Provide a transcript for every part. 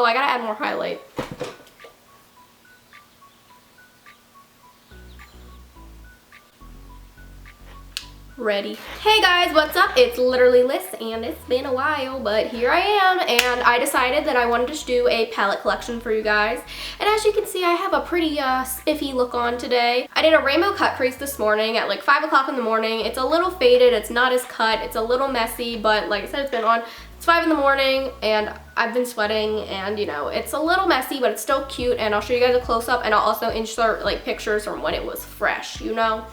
I gotta add more highlight. Ready. Hey guys, what's up? It's literally Liz, and it's been a while, but here I am, and I decided that I wanted to do a palette collection for you guys. And as you can see, I have a pretty spiffy look on today. I did a rainbow cut crease this morning at like 5 o'clock in the morning. It's a little faded, it's not as cut, it's a little messy, but like I said, it's been on. It's 5 in the morning, and I've been sweating, and you know, it's a little messy, but it's still cute, and I'll show you guys a close-up, and I'll also insert like pictures from when it was fresh, you know?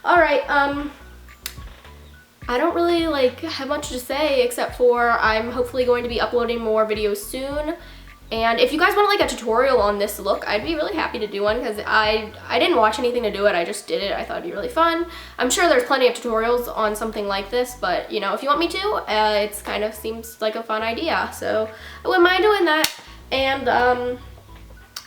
Alright, I don't really like have much to say except for I'm hopefully going to be uploading more videos soon. And if you guys want like a tutorial on this look, I'd be really happy to do one because I didn't watch anything to do it, I just did it. I thought it'd be really fun. I'm sure there's plenty of tutorials on something like this, but you know, if you want me to, it's kind of seems like a fun idea. So I wouldn't mind doing that. And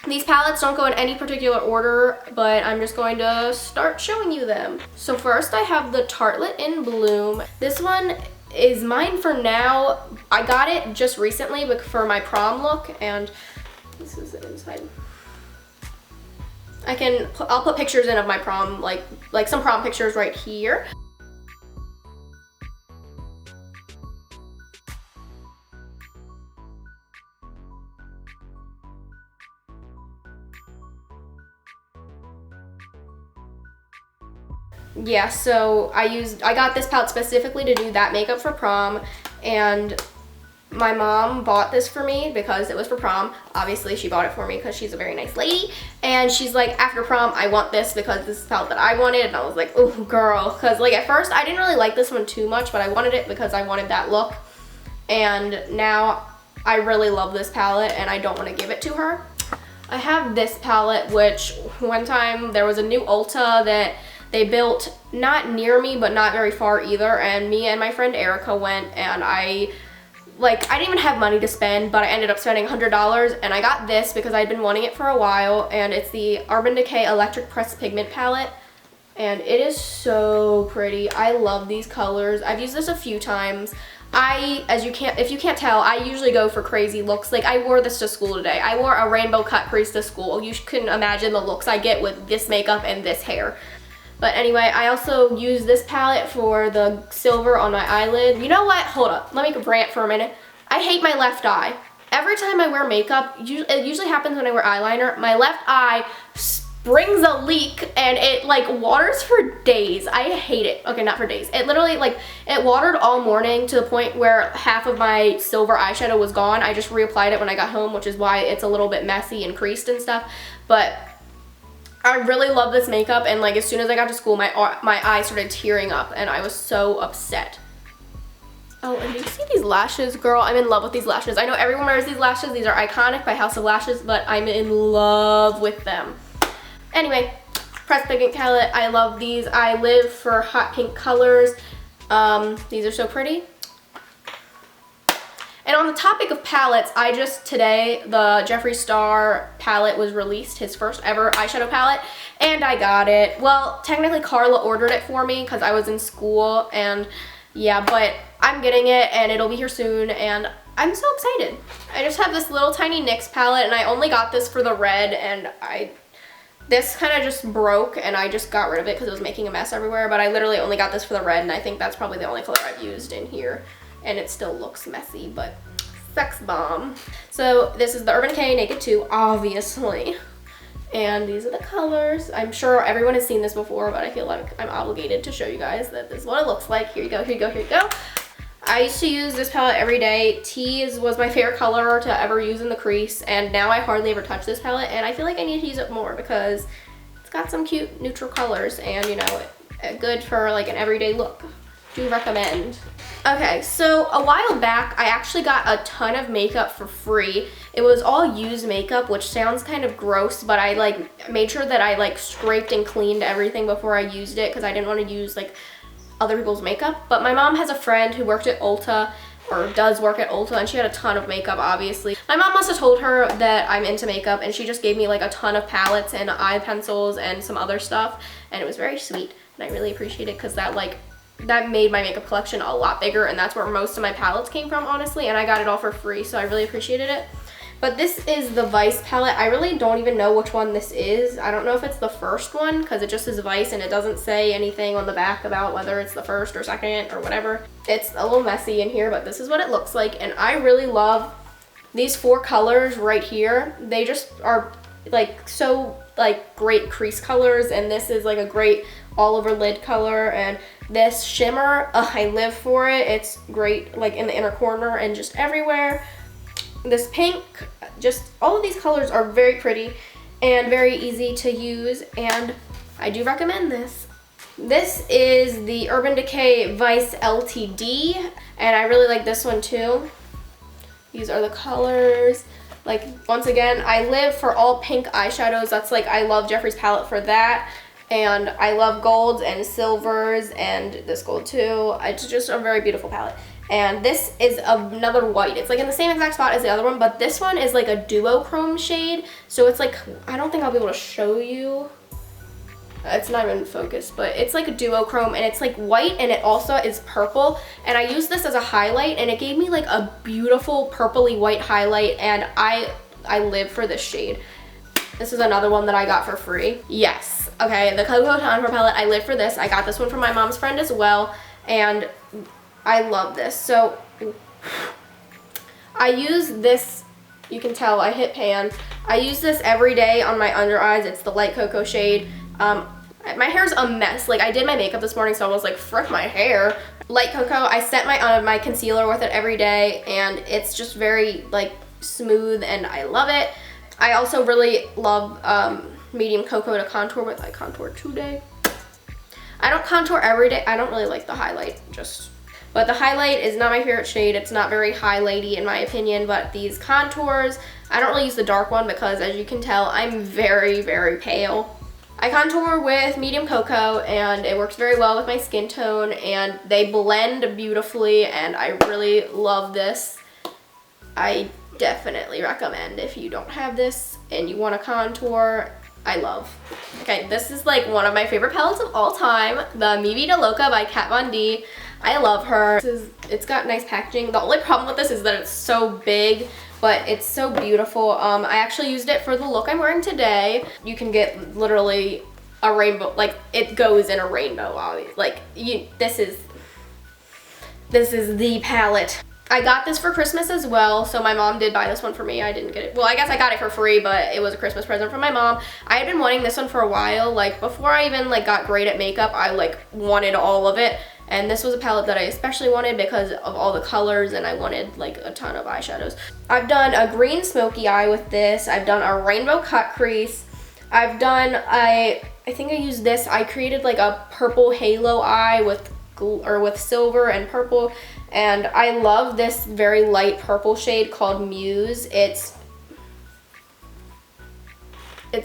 these palettes don't go in any particular order, but I'm just going to start showing you them. So first I have the Tartelette in Bloom. This one is mine for now. I got it just recently for my prom look, and this is the inside. I'll put pictures in of my prom, like some prom pictures right here. Yeah, so I got this palette specifically to do that makeup for prom, and my mom bought this for me because it was for prom. Obviously, she bought it for me because she's a very nice lady, and she's like, after prom, I want this because this is the palette that I wanted, and I was like, oh girl, because like at first I didn't really like this one too much, but I wanted it because I wanted that look, and now I really love this palette, and I don't want to give it to her. I have this palette, which one time there was a new Ulta that they built not near me, but not very far either, and me and my friend Erica went, and I didn't even have money to spend, but I ended up spending $100, and I got this because I'd been wanting it for a while, and it's the Urban Decay Electric Press Pigment Palette, and it is so pretty. I love these colors. I've used this a few times. If you can't tell, I usually go for crazy looks. Like I wore this to school today. I wore a rainbow cut crease to school. You can imagine the looks I get with this makeup and this hair. But anyway, I also use this palette for the silver on my eyelid. You know what? Hold up. Let me rant for a minute. I hate my left eye. Every time I wear makeup, it usually happens when I wear eyeliner, my left eye springs a leak and it like waters for days. I hate it. Okay, not for days. It literally it watered all morning to the point where half of my silver eyeshadow was gone. I just reapplied it when I got home, which is why it's a little bit messy and creased and stuff. But I really love this makeup, and like as soon as I got to school, my eye started tearing up, and I was so upset. Oh, and do you see these lashes, girl? I'm in love with these lashes. I know everyone wears these lashes. These are iconic by House of Lashes, but I'm in love with them. Anyway, Press Pigment palette. I love these. I live for hot pink colors. These are so pretty. And on the topic of palettes, today, the Jeffree Star palette was released, his first ever eyeshadow palette, and I got it. Well, technically Carla ordered it for me because I was in school, and yeah, but I'm getting it, and it'll be here soon, and I'm so excited. I just have this little tiny NYX palette, and I only got this for the red, and this kind of just broke, and I just got rid of it because it was making a mess everywhere, but I literally only got this for the red, and I think that's probably the only color I've used in here. And it still looks messy, but sex bomb. So this is the Urban Decay Naked 2, obviously. And these are the colors. I'm sure everyone has seen this before, but I feel like I'm obligated to show you guys that this is what it looks like. Here you go, here you go, here you go. I used to use this palette every day. Tease was my favorite color to ever use in the crease, and now I hardly ever touch this palette, and I feel like I need to use it more because it's got some cute neutral colors, and you know, good for like an everyday look. Do recommend. Okay, so a while back I actually got a ton of makeup for free. It was all used makeup, which sounds kind of gross, but I made sure that I scraped and cleaned everything before I used it because I didn't want to use other people's makeup. But my mom has a friend who worked at Ulta, or does work at Ulta, and she had a ton of makeup, obviously. My mom must have told her that I'm into makeup, and she just gave me like a ton of palettes and eye pencils and some other stuff, and it was very sweet, and I really appreciate it because that made my makeup collection a lot bigger, and that's where most of my palettes came from, honestly, and I got it all for free, so I really appreciated it. But this is the Vice palette. I really don't even know which one this is. I don't know if it's the first one because it just says Vice and it doesn't say anything on the back about whether it's the first or second or whatever. It's a little messy in here, but this is what it looks like, and I really love these 4 colors right here. They just are like so like great crease colors, and this is like a great all over lid color, and this shimmer, I live for it. It's great like in the inner corner and just everywhere. This pink, just all of these colors are very pretty and very easy to use, and I do recommend this. This is the Urban Decay Vice LTD, and I really like this one too. These are the colors. Like, once again, I live for all pink eyeshadows. That's like, I love Jeffree's palette for that. And I love golds and silvers and this gold too. It's just a very beautiful palette. And this is another white. It's like in the same exact spot as the other one, but this one is like a duochrome shade. So it's like, I don't think I'll be able to show you. It's not even focused, but it's like a duochrome, and it's like white, and it also is purple. And I used this as a highlight, and it gave me like a beautiful purpley white highlight, and I live for this shade. This is another one that I got for free. Yes, okay, the Cocoa Contour palette, I live for this. I got this one from my mom's friend as well, and I love this. So I use this, you can tell I hit pan. I use this every day on my under eyes. It's the light cocoa shade. My hair's a mess. Like, I did my makeup this morning, so I was like, frick my hair. Light cocoa, I set my concealer with it every day, and it's just very like smooth, and I love it. I also really love medium cocoa to contour with. I contour today. I don't contour every day. I don't really like the highlight, but the highlight is not my favorite shade. It's not very highlighty in my opinion, but these contours, I don't really use the dark one because, as you can tell, I'm very, very pale. I contour with medium cocoa, and it works very well with my skin tone, and they blend beautifully, and I really love this. I definitely recommend if you don't have this and you want to contour. I love. Okay, this is like one of my favorite palettes of all time, the Mi Vida Loca by Kat Von D. I love her. It's got nice packaging. The only problem with this is that it's so big, but it's so beautiful. I actually used it for the look I'm wearing today. You can get literally a rainbow, like it goes in a rainbow, obviously. Like, this is the palette. I got this for Christmas as well, so my mom did buy this one for me. I didn't get it. Well, I guess I got it for free, but it was a Christmas present from my mom. I had been wanting this one for a while. Like, before I even like got great at makeup, I like wanted all of it. And this was a palette that I especially wanted because of all the colors, and I wanted like a ton of eyeshadows. I've done a green smoky eye with this. I've done a rainbow cut crease. I've done, I think I used this. I created like a purple halo eye with silver and purple. And I love this very light purple shade called Muse. It's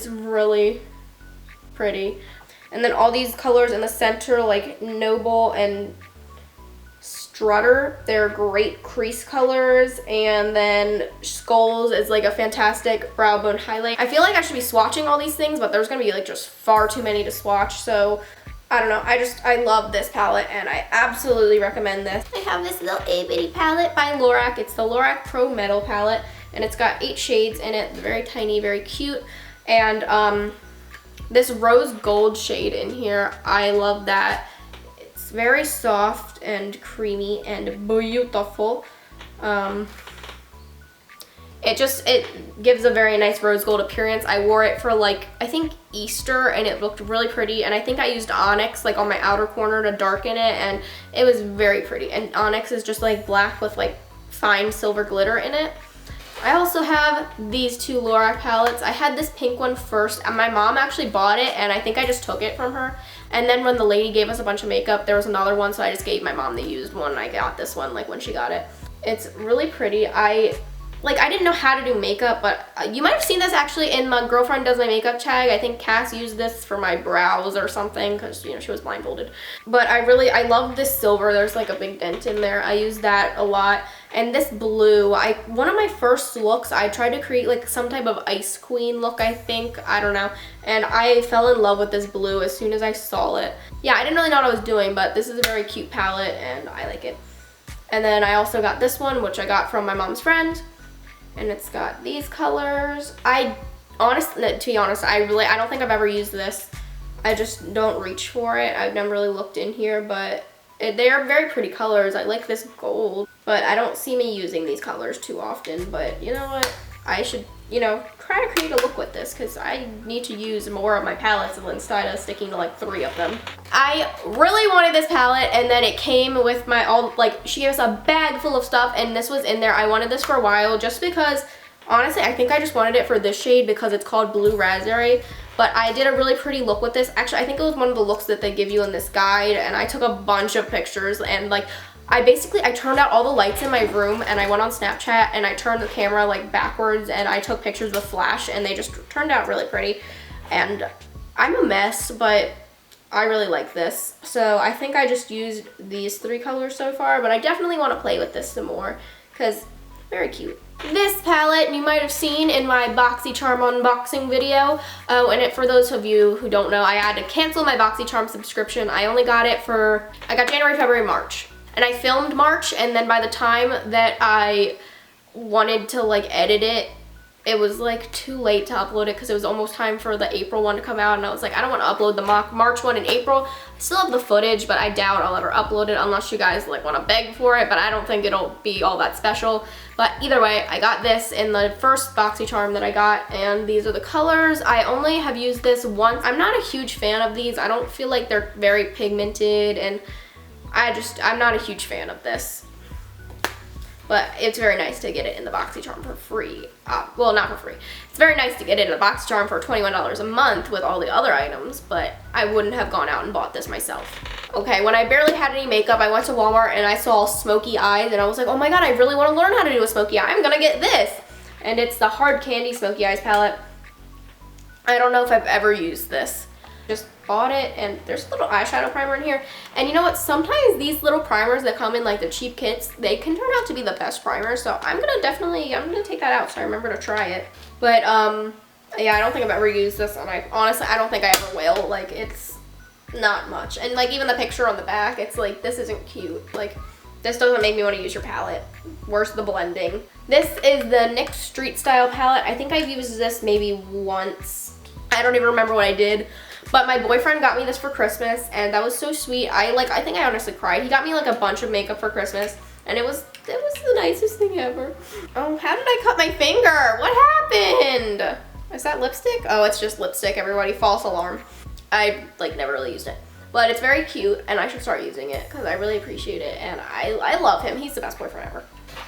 really pretty. And then all these colors in the center, like Noble and Strutter, they're great crease colors. And then Skulls is like a fantastic brow bone highlight. I feel like I should be swatching all these things, but there's gonna be like just far too many to swatch. So I don't know, I love this palette, and I absolutely recommend this. I have this little itty palette by Lorac. It's the Lorac Pro Metal palette, and it's got 8 shades in it. Very tiny, very cute. And this rose gold shade in here, I love that. It's very soft and creamy and beautiful. It gives a very nice rose gold appearance. I wore it for like, I think Easter, and it looked really pretty. And I think I used onyx like on my outer corner to darken it, and it was very pretty. And onyx is just like black with like fine silver glitter in it. I also have these 2 Lorac palettes. I had this pink one first, and my mom actually bought it, and I think I just took it from her. And then when the lady gave us a bunch of makeup, there was another one, so I just gave my mom the used one, and I got this one like when she got it. It's really pretty. like, I didn't know how to do makeup, but you might have seen this actually in my girlfriend does my makeup tag. I think Cass used this for my brows or something because, you know, she was blindfolded. But I love this silver. There's like a big dent in there. I use that a lot. And this blue, one of my first looks, I tried to create like some type of ice queen look, I think. I don't know. And I fell in love with this blue as soon as I saw it. Yeah, I didn't really know what I was doing, but this is a very cute palette and I like it. And then I also got this one, which I got from my mom's friend. And it's got these colors. To be honest, I don't think I've ever used this. I just don't reach for it. I've never really looked in here, but they are very pretty colors. I like this gold, but I don't see me using these colors too often. But you know what? I should, you know, try to create a look with this because I need to use more of my palettes instead of sticking to like 3 of them. I really wanted this palette, and then it came with she gave us a bag full of stuff, and this was in there. I wanted this for a while just because, honestly, I think I just wanted it for this shade because it's called Blue Raspberry. But I did a really pretty look with this. Actually, I think it was one of the looks that they give you in this guide, and I took a bunch of pictures, and like, I turned out all the lights in my room, and I went on Snapchat and I turned the camera like backwards and I took pictures with flash, and they just turned out really pretty. And I'm a mess, but I really like this. So I think I just used these 3 colors so far, but I definitely want to play with this some more because very cute. This palette you might have seen in my BoxyCharm unboxing video. For those of you who don't know, I had to cancel my BoxyCharm subscription. I got January, February, March. And I filmed March, and then by the time that I wanted to like edit it, it was like too late to upload it because it was almost time for the April one to come out, and I was like, I don't want to upload the March one in April. I still have the footage, but I doubt I'll ever upload it unless you guys like want to beg for it, but I don't think it'll be all that special. But either way, I got this in the first BoxyCharm that I got, and these are the colors. I only have used this once. I'm not a huge fan of these. I don't feel like they're very pigmented, and I'm not a huge fan of this. But it's very nice to get it in the BoxyCharm for free. Well, not for free. It's very nice to get it in the BoxyCharm for $21 a month with all the other items, but I wouldn't have gone out and bought this myself. Okay, when I barely had any makeup, I went to Walmart and I saw smoky eyes, and I was like, oh my god, I really want to learn how to do a smoky eye. I'm gonna get this. And it's the Hard Candy Smoky Eyes palette. I don't know if I've ever used this. Just bought it, and there's a little eyeshadow primer in here. And you know what, sometimes these little primers that come in like the cheap kits, they can turn out to be the best primers. So I'm gonna take that out so I remember to try it. But yeah, I don't think I've ever used this, and honestly I don't think I ever will. Like, it's not much. And like, even the picture on the back, it's like, this isn't cute. Like, this doesn't make me want to use your palette. Worse, the blending. This is the NYX Street Style palette. I think I've used this maybe once. I don't even remember what I did. But my boyfriend got me this for Christmas, and that was so sweet. I think I honestly cried. He got me like a bunch of makeup for Christmas, and it was the nicest thing ever. Oh, how did I cut my finger? What happened? Is that lipstick? Oh, it's just lipstick, everybody. False alarm. I like never really used it. But it's very cute, and I should start using it because I really appreciate it, and I love him. He's the best boyfriend ever.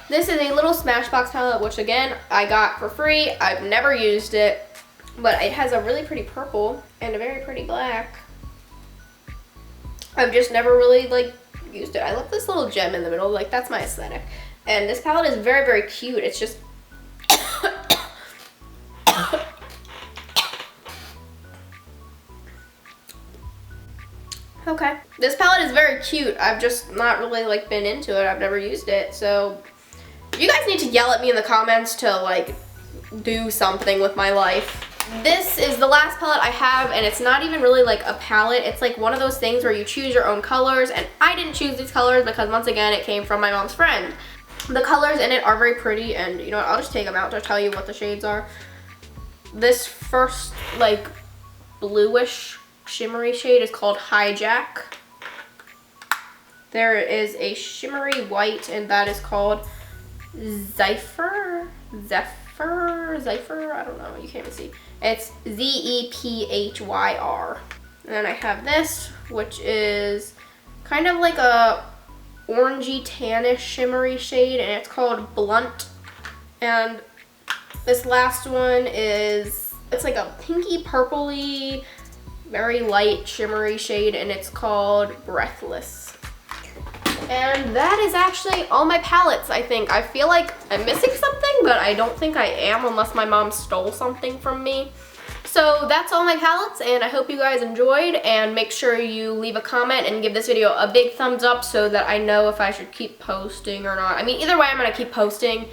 This is a little Smashbox palette, which again, I got for free. I've never used it. But it has a really pretty purple and a very pretty black. I've just never really like used it. I love this little gem in the middle, like that's my aesthetic. And this palette is very, very cute. It's just okay. This palette is very cute. I've just not really like been into it. I've never used it. So you guys need to yell at me in the comments to like do something with my life. This is the last palette I have, and it's not even really like a palette. It's like one of those things where you choose your own colors, and I didn't choose these colors because once again it came from my mom's friend. The colors in it are very pretty, and you know what, I'll just take them out to tell you what the shades are. This first like bluish shimmery shade is called Hijack. There is a shimmery white, and that is called Zephyr, I don't know, you can't even see. It's Zephyr. And then I have this, which is kind of like a orangey tannish shimmery shade, and it's called Blunt. And this last one it's like a pinky purpley, very light shimmery shade, and it's called Breathless. And that is actually all my palettes, I think. I feel like I'm missing something. but I don't think I am unless my mom stole something from me. So that's all my palettes, and I hope you guys enjoyed, and make sure you leave a comment and give this video a big thumbs up so that I know if I should keep posting or not. I mean, either way, I'm gonna keep posting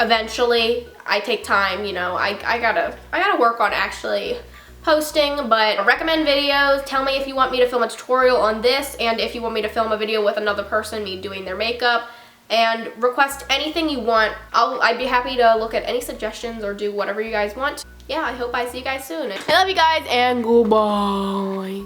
eventually. I take time, you know, I gotta work on actually posting, but recommend videos. Tell me if you want me to film a tutorial on this, and if you want me to film a video with another person, me doing their makeup. And request anything you want. I'd be happy to look at any suggestions or do whatever you guys want. Yeah, I hope I see you guys soon. I love you guys, and goodbye.